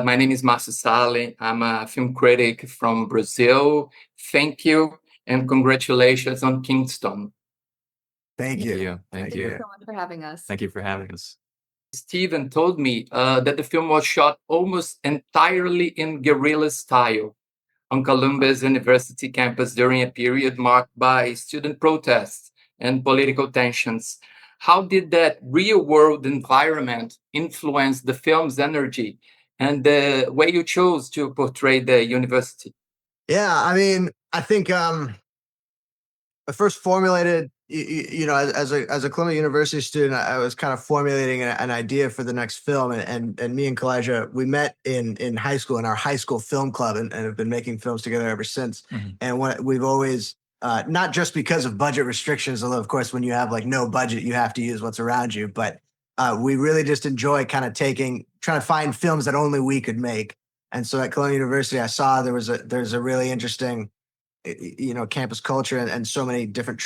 My name is Márcio Salem. I'm a film critic from Brazil. Thank you and congratulations on Kingston. Thank you. Thank Thank you. you so much for having us. Thank you for having us. Steven told me that the film was shot almost entirely in guerrilla style on Columbus University campus during a period marked by student protests and political tensions. How did that real-world environment influence the film's energy and the way you chose to portray the university? Yeah, I mean, I think I first formulated, as a Columbia University student, I was kind of formulating an idea for the next film, and me and Kalijah, we met in high school in our high school film club, and have been making films together ever since. Mm-hmm. And we've always, not just because of budget restrictions, although of course when you have like no budget, you have to use what's around you, but we really just enjoy kind of trying to find films that only we could make. And so at Columbia University, I saw there's a really interesting, campus culture and so many different,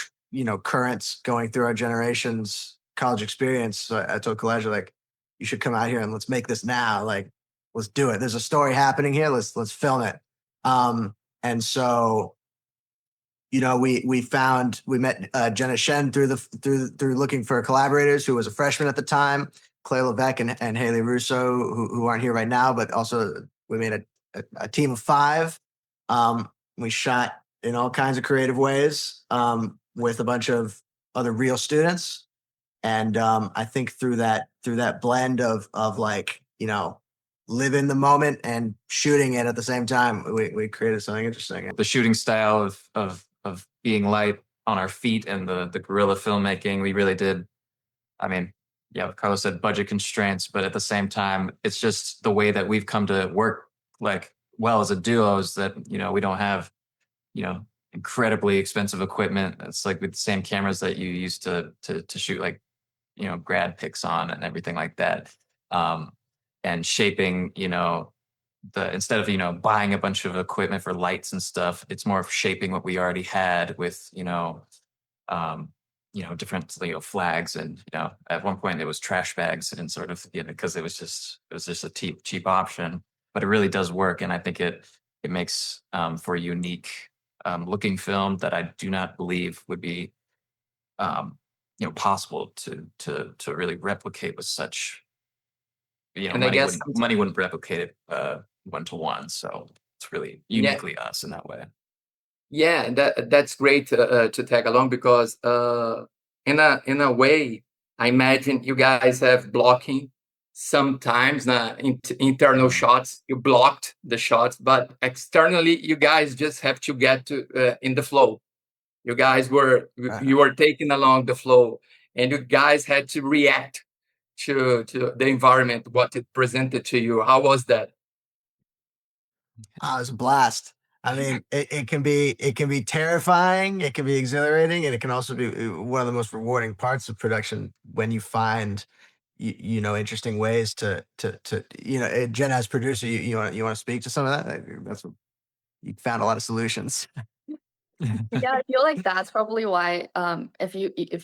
currents going through our generation's college experience. So I told Kalijah, like, you should come out here and let's make this now. Like, let's do it. There's a story happening here. Let's film it. And so, we met Jenna Shen through looking for collaborators, who was a freshman at the time, Claire Levesque and Haley Russo, who aren't here right now, but also we made a team of 5. We shot in all kinds of creative ways with a bunch of other real students. And I think through that blend of like, live in the moment and shooting it at the same time, we created something interesting. The shooting style of being light on our feet and the guerrilla filmmaking, we really did. I mean, yeah, Carlos said budget constraints, but at the same time, it's just the way that we've come to work like well as a duo is that, we don't have, incredibly expensive equipment. It's like with the same cameras that you used to shoot like, grad pics on and everything like that. And shaping, instead of, buying a bunch of equipment for lights and stuff, it's more of shaping what we already had with, different, flags. And, at one point it was trash bags and sort of, because it was just a cheap option, but it really does work. And I think it makes for a unique looking film that I do not believe would be, possible to really replicate with such, And I guess money wouldn't replicate it 1-to-1. So it's really uniquely us in that way. Yeah, that's great to tag along because in a way, I imagine you guys have blocking sometimes internal shots. You blocked the shots, but externally, you guys just have to get to in the flow. You guys you were taking along the flow, and you guys had to react to the environment, what it presented to you. How was that? It was a blast. I mean, it can be terrifying, it can be exhilarating, and it can also be one of the most rewarding parts of production when you find, interesting ways to Jenna, as producer, you want to speak to some of that? That's what you found a lot of solutions. Yeah, I feel like that's probably why if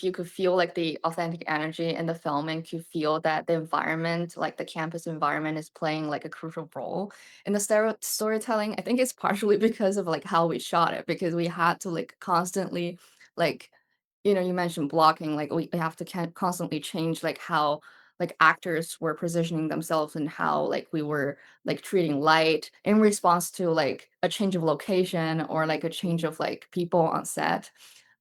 you could feel like the authentic energy in the film and could feel that the environment, like the campus environment, is playing like a crucial role in the storytelling. I think it's partially because of like how we shot it, because we had to like constantly like, you mentioned blocking, like we have to constantly change like how like actors were positioning themselves and how like we were like treating light in response to like a change of location or like a change of like people on set.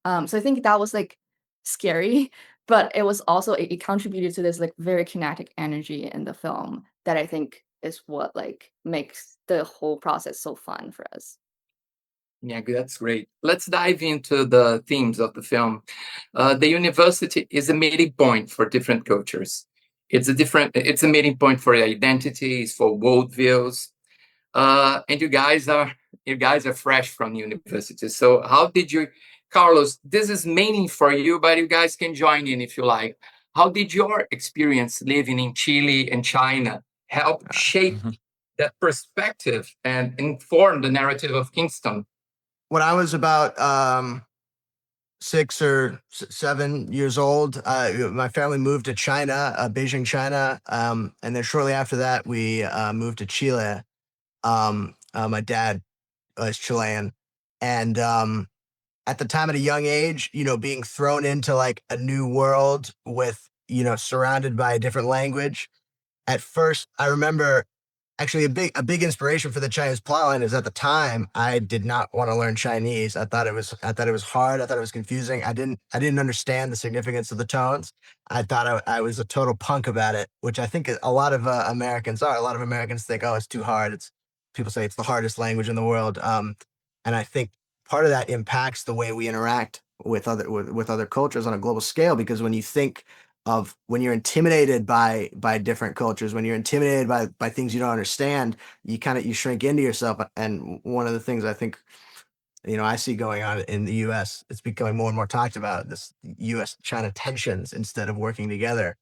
So I think that was like scary, but it was also it contributed to this like very kinetic energy in the film that I think is what like makes the whole process so fun for us. Yeah, that's great. Let's dive into the themes of the film. The university is a meeting point for different cultures. It's a meeting point for identities, for worldviews. And you guys are fresh from university. So how did you, Carlos? This is mainly for you, but you guys can join in if you like. How did your experience living in Chile and China help shape that perspective and inform the narrative of Kingston? When I was about 6 or 7 years old. My family moved to China, Beijing, China, and then shortly after that, we moved to Chile. My dad is Chilean, and at the time, at a young age, being thrown into like a new world with, surrounded by a different language. At first, I remember actually a big inspiration for the Chinese plotline is at the time I did not want to learn Chinese. I thought it was hard. I thought it was confusing. I didn't understand the significance of the tones. I thought I was a total punk about it, which I think a lot of Americans are. A lot of Americans think, oh, it's too hard. People say it's the hardest language in the world. And I think part of that impacts the way we interact with other cultures on a global scale, because when you're intimidated by different cultures, when you're intimidated by things you don't understand, you shrink into yourself. And one of the things I think I see going on in the US, it's becoming more and more talked about, this US China tensions instead of working together.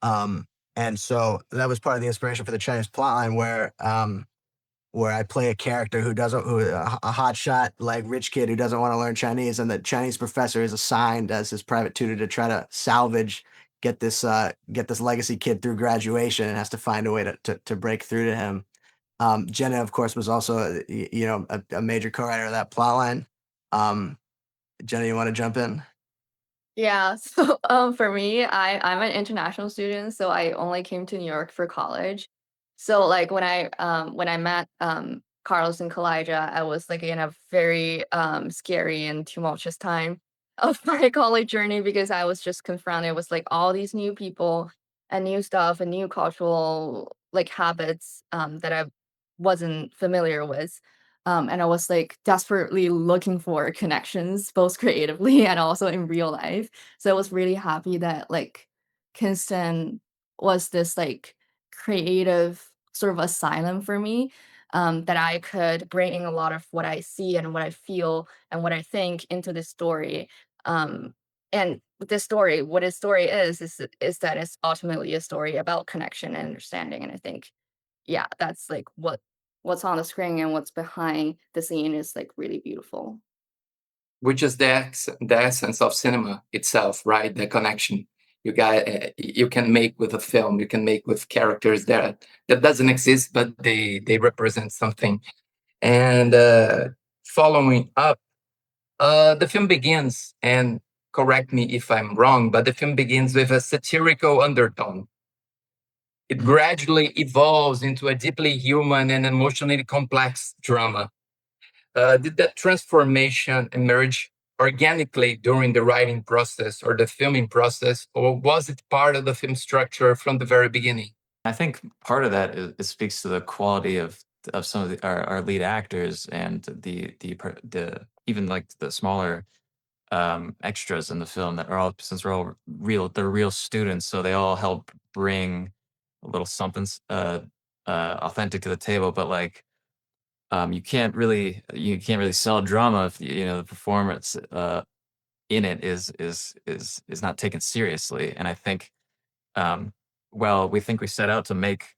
And so that was part of the inspiration for the Chinese plotline, where I play a character a hotshot, like, rich kid who doesn't want to learn Chinese, and the Chinese professor is assigned as his private tutor to try to get this legacy kid through graduation, and has to find a way to break through to him. Jenna, of course, was also a major co-writer of that plotline. Jenna, you want to jump in? Yeah, so for me, I'm an international student, so I only came to New York for college. So like when I met Carlos and Kalijah, I was like in a very scary and tumultuous time of my college journey, because I was just confronted with like all these new people and new stuff and new cultural like habits that I wasn't familiar with. And I was like desperately looking for connections, both creatively and also in real life. So I was really happy that like Kingston was this like creative sort of asylum for me, that I could bring in a lot of what I see and what I feel and what I think into this story. Um, and this story, what this story is that it's ultimately a story about connection and understanding. And I think, yeah, that's like what's on the screen and what's behind the scene is like really beautiful. Which is the essence of cinema itself, right? The connection you can make with a film, you can make with characters that doesn't exist, but they represent something. And following up, the film begins, and correct me if I'm wrong, but the film begins with a satirical undertone. It gradually evolves into a deeply human and emotionally complex drama. Did that transformation emerge organically during the writing process or the filming process, or was it part of the film structure from the very beginning? I think part of that it speaks to the quality of some of our lead actors and the even like the smaller extras in the film that are all, since we're all they're real students, so they all help bring a little something authentic to the table. But like you can't really sell drama if the performance in it is not taken seriously. And I think well, we think we set out to make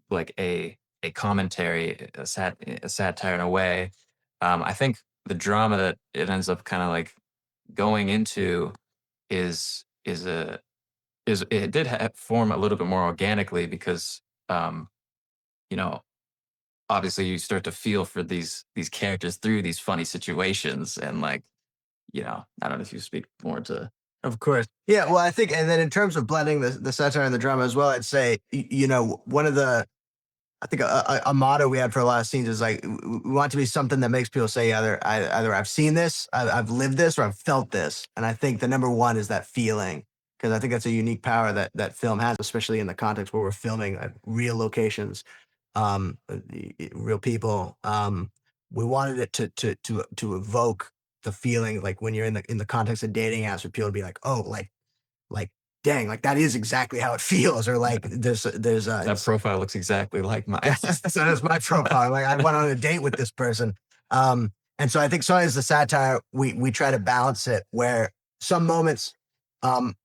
like a commentary, a satire in a way. I think the drama that it ends up kind of like going into is a is it did form a little bit more organically, because um, you know obviously you start to feel for these characters through these funny situations, and like I don't know if you speak more to. Of course. Yeah. Well, I think, and then in terms of blending the satire and the drama as well, I'd say, one of I think a motto we had for a lot of scenes is like, we want to be something that makes people say either I've seen this, I've lived this, or I've felt this. And I think the number one is that feeling, because I think that's a unique power that film has, especially in the context where we're filming at real locations, real people. We wanted it to evoke the feeling, like when you're in the context of dating apps, for people to be like, oh, like dang, like that is exactly how it feels, or like there's That profile looks exactly like mine. so that's my profile. Like, I went on a date with this person. And so I think, so as the satire, we try to balance it, where some moments, um,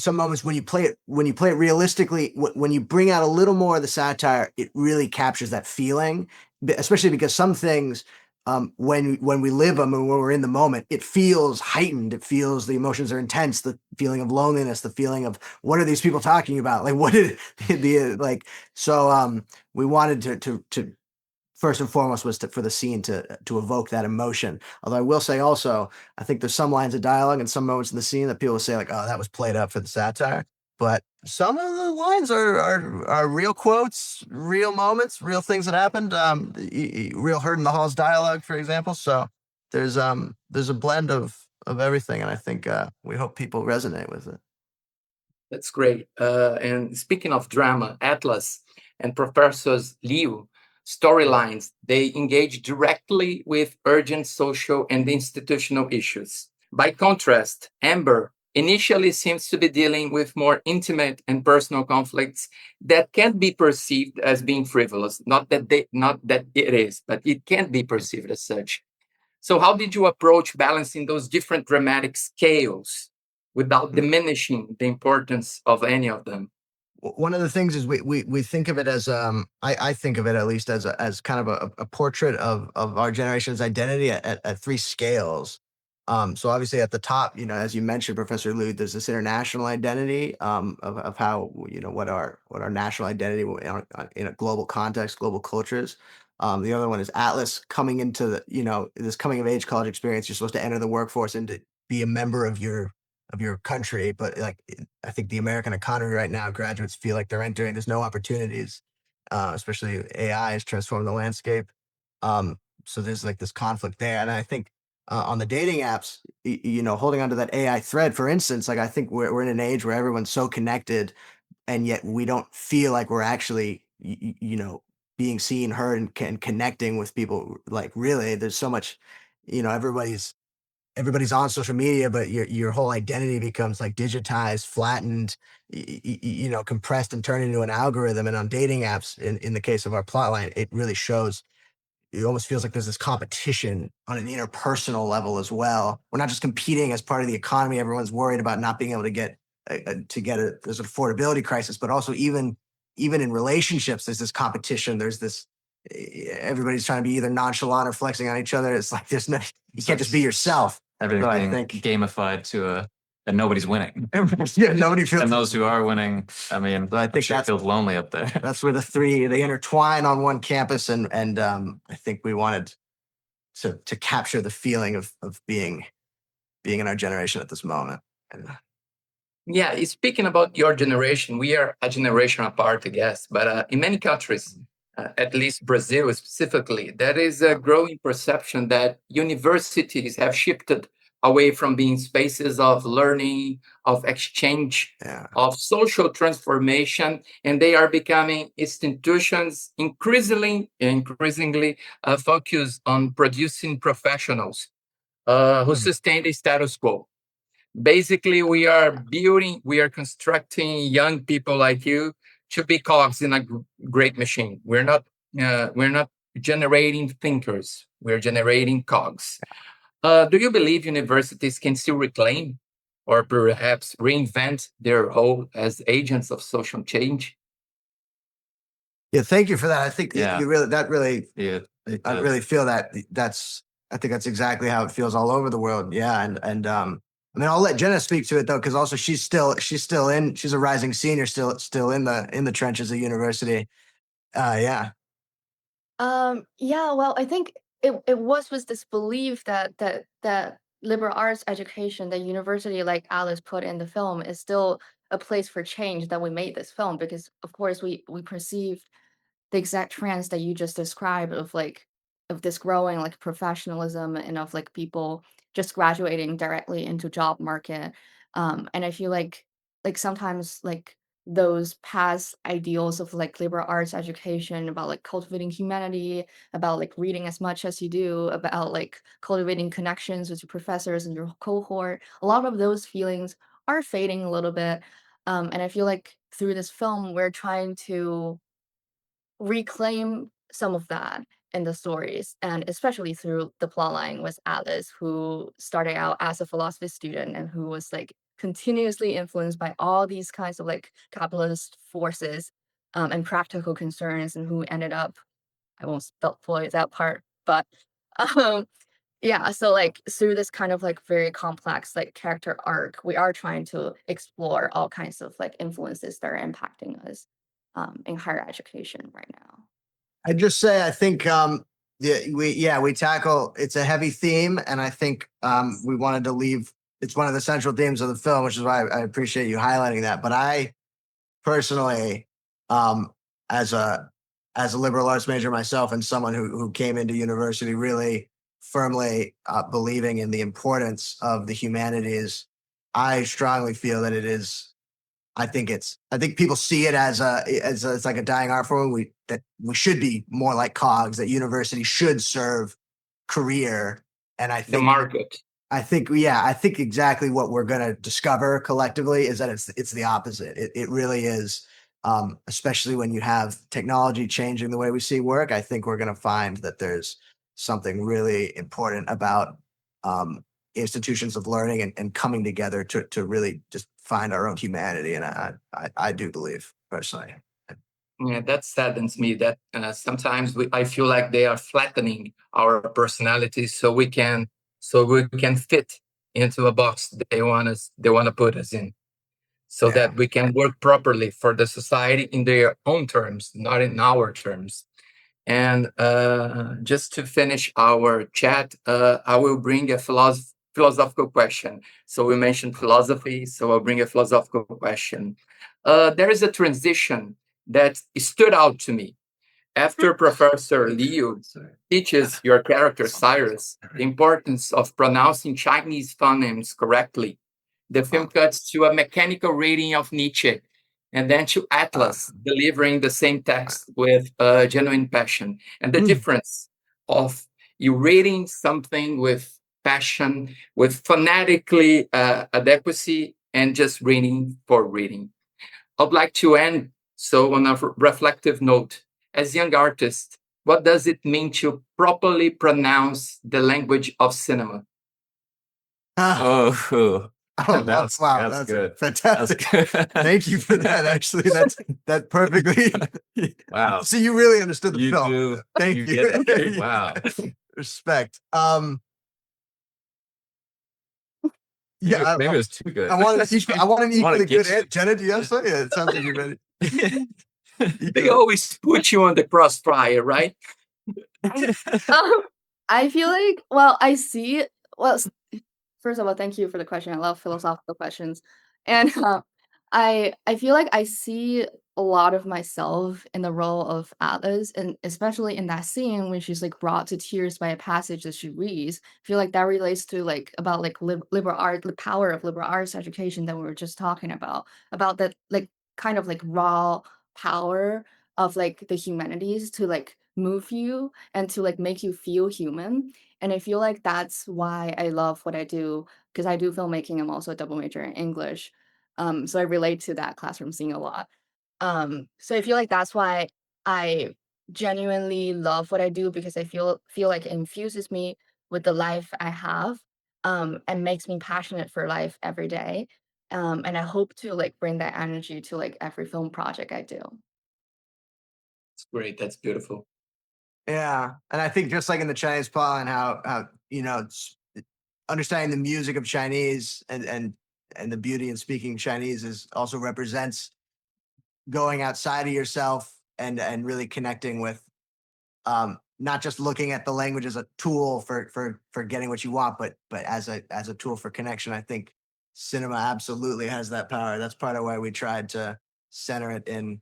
when you play it realistically, when you bring out a little more of the satire, it really captures that feeling, especially because some things, when we live them and when we're in the moment, it feels heightened. It feels the emotions are intense. The feeling of loneliness, the feeling of what are these people talking about? Like what did the like? So we wanted to first and foremost was for the scene to evoke that emotion. Although I will say also, I think there's some lines of dialogue and some moments in the scene that people will say like, "Oh, that was played up for the satire." But some of the lines are real quotes, real moments, real things that happened. Real Heard in the Halls dialogue, for example. So there's a blend of everything, and I think we hope people resonate with it. That's great. And speaking of drama, Atlas and Professors Liu storylines, they engage directly with urgent social and institutional issues. By contrast, Amber initially seems to be dealing with more intimate and personal conflicts that can't be perceived as being frivolous. Not that it is, but it can't be perceived as such. So how did you approach balancing those different dramatic scales without diminishing the importance of any of them? One of the things is we think of it as I think of it at least as kind of a portrait of our generation's identity at three scales. So obviously at the top, as you mentioned, Professor Liu, there's this international identity of how what our national identity in a global context, global cultures. The other one is Atlas coming into this coming of age college experience. You're supposed to enter the workforce and to be a member of your country, but like I think the American economy right now, graduates feel like they're entering. There's no opportunities, especially AI has transformed the landscape. So there's like this conflict there, and I think on the dating apps, holding onto that AI thread, for instance, like I think we're in an age where everyone's so connected, and yet we don't feel like we're actually, being seen, heard, and connecting with people. Like really, there's so much, everybody's on social media, but your whole identity becomes like digitized, flattened, compressed and turned into an algorithm. And on dating apps, in the case of our plotline, it really shows. It almost feels like there's this competition on an interpersonal level as well. We're not just competing as part of the economy. Everyone's worried about not being able to get there's an affordability crisis, but also even in relationships, there's this competition. There's this everybody's trying to be either nonchalant or flexing on each other. It's like there's no, you can't just be yourself. Everything So I being think gamified and nobody's winning. yeah, nobody feels. And those who are winning, I mean, So I think it feels lonely up there. That's where the three they intertwine on one campus, and I think we wanted to capture the feeling of being in our generation at this moment. And Yeah, speaking about your generation, we are a generation apart, I guess, but in many countries, at least Brazil specifically, there is a growing perception that universities have shifted away from being spaces of learning, of exchange, yeah, of social transformation, and they are becoming institutions increasingly focused on producing professionals who sustain the status quo. Basically, we are constructing young people like you to be cogs in a great machine. We're not generating thinkers. We're generating cogs. Do you believe universities can still reclaim or perhaps reinvent their role as agents of social change? yeah. Thank you for that. I think Yeah. Yeah, I really feel that I think that's exactly how it feels all over the world. Yeah, and I mean, I'll let Jenna speak to it though, because also she's a rising senior, still in the trenches of university. Yeah. Yeah, well, I think it was with this belief that liberal arts education, the university like Alice put in the film, is still a place for change that we made this film because of course we perceived the exact trends that you just described of this growing like professionalism and of like people just graduating directly into job market. And I feel like sometimes like those past ideals of like liberal arts education about like cultivating humanity, about like reading as much as you do, about like cultivating connections with your professors and your cohort, a lot of those feelings are fading a little bit. And I feel like through this film we're trying to reclaim some of that in the stories, and especially through the plotline with Alice, who started out as a philosophy student and who was like continuously influenced by all these kinds of like capitalist forces and practical concerns, and who ended up, I won't spoil that part, but Um, yeah, so like through this kind of like very complex like character arc, we are trying to explore all kinds of like influences that are impacting us in higher education right now. I just say I think we tackle it's a heavy theme, and I think we wanted to leave it's one of the central themes of the film, which is why I appreciate you highlighting that. But I personally, um, as a liberal arts major myself, and someone who came into university really firmly believing in the importance of the humanities, I strongly feel that it is. I think people see it as it's like a dying art form. We should be more like cogs. That university should serve career, and The market. I think exactly what we're going to discover collectively is that it's the opposite. It really is, especially when you have technology changing the way we see work. I think we're going to find that there's something really important about institutions of learning and coming together to really just find our own humanity. And I do believe personally. Yeah, that saddens me that sometimes I feel like they are flattening our personalities so we can fit into a box they want to put us in, so that we can work properly for the society in their own terms, not in our terms. And just to finish our chat, I will bring a philosophical question. So we mentioned philosophy, so I'll bring a philosophical question. There is a transition that stood out to me. After Professor Liu teaches your character Cyrus the importance of pronouncing Chinese phonemes correctly, the film cuts to a mechanical reading of Nietzsche, and then to Atlas delivering the same text with genuine passion. And the difference of you reading something with passion, with phonetically adequacy, and just reading for reading. I'd like to end on a reflective note. As young artists, what does it mean to properly pronounce the language of cinema? Oh, That's good. Fantastic. That's good. Thank you for that. Actually, that perfectly. Wow. So you really understood the You film. do. Thank You you. get it. Wow. Respect. Maybe, Yeah, maybe it was too good. I want an equally good get you. answer. Jenna, do you have something? Yeah, it sounds like you're ready. They always put you on the crossfire, right? I feel like, well, I see, well, first of all, thank you for the question. I love philosophical questions. And I feel like I see a lot of myself in the role of Atlas, and especially in that scene when she's like brought to tears by a passage that she reads. I feel like that relates to like about like liberal art, the power of liberal arts education that we were just talking about that like kind of like raw power of like the humanities to like move you and to like make you feel human. And I feel like that's why I love what I do, because I do filmmaking. I'm also a double major in English. So I relate to that classroom scene a lot. So I feel like that's why I genuinely love what I do, because I feel like it infuses me with the life I have, and makes me passionate for life every day. And I hope to like bring that energy to like every film project I do. It's great. That's beautiful. Yeah, and I think just like in the Chinese plot and how understanding the music of Chinese and the beauty in speaking Chinese is also represents going outside of yourself and really connecting with not just looking at the language as a tool for getting what you want, but as a tool for connection. I think cinema absolutely has that power. That's part of why we tried to center it in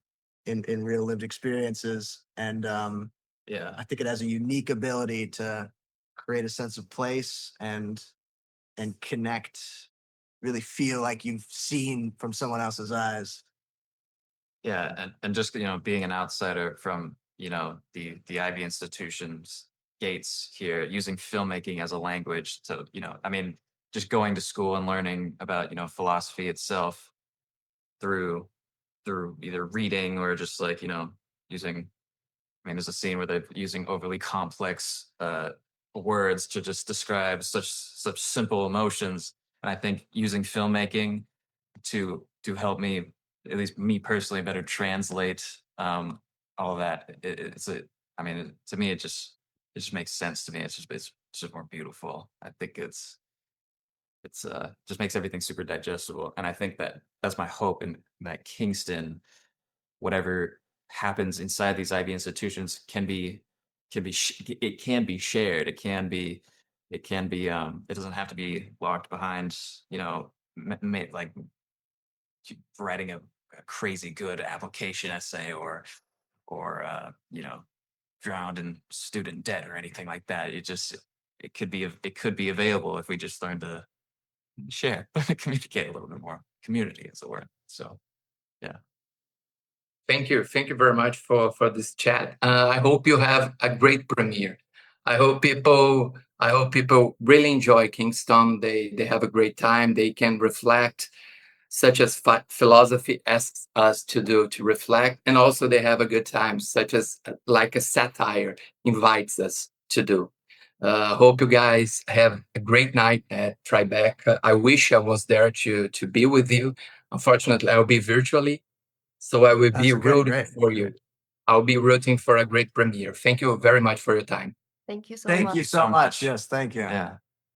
real lived experiences. And Yeah. I think it has a unique ability to create a sense of place and connect, really feel like you've seen from someone else's eyes. Yeah, and just being an outsider from the Ivy institutions gates here, using filmmaking as a language to I mean, just going to school and learning about philosophy itself through either reading or just like using. I mean, there's a scene where they're using overly complex words to just describe such simple emotions, and I think using filmmaking to help me, at least me personally, better translate all of that. It's a, I mean, to me, it just just makes sense to me. It's just more beautiful. I think it's just makes everything super digestible. And I think that's my hope, in that Kingston, whatever happens inside these IB institutions it can be shared. It can be it doesn't have to be locked behind, like writing a crazy good application essay, or drowned in student debt or anything like that. It could be available if we just learn to share, communicate a little bit more. Community is the word. So yeah. Thank you very much for this chat. I hope you have a great premiere. I hope people really enjoy Kingston. They have a great time. They can reflect, such as philosophy asks us to do, to reflect, and also they have a good time, such as like a satire invites us to do. Hope you guys have a great night at Tribeca. I wish I was there to be with you. Unfortunately, I'll be virtually, so I will be rooting for you. I'll be rooting for a great premiere. Thank you very much for your time. Thank you so Thank much. you so much. Yes, thank you. Yeah.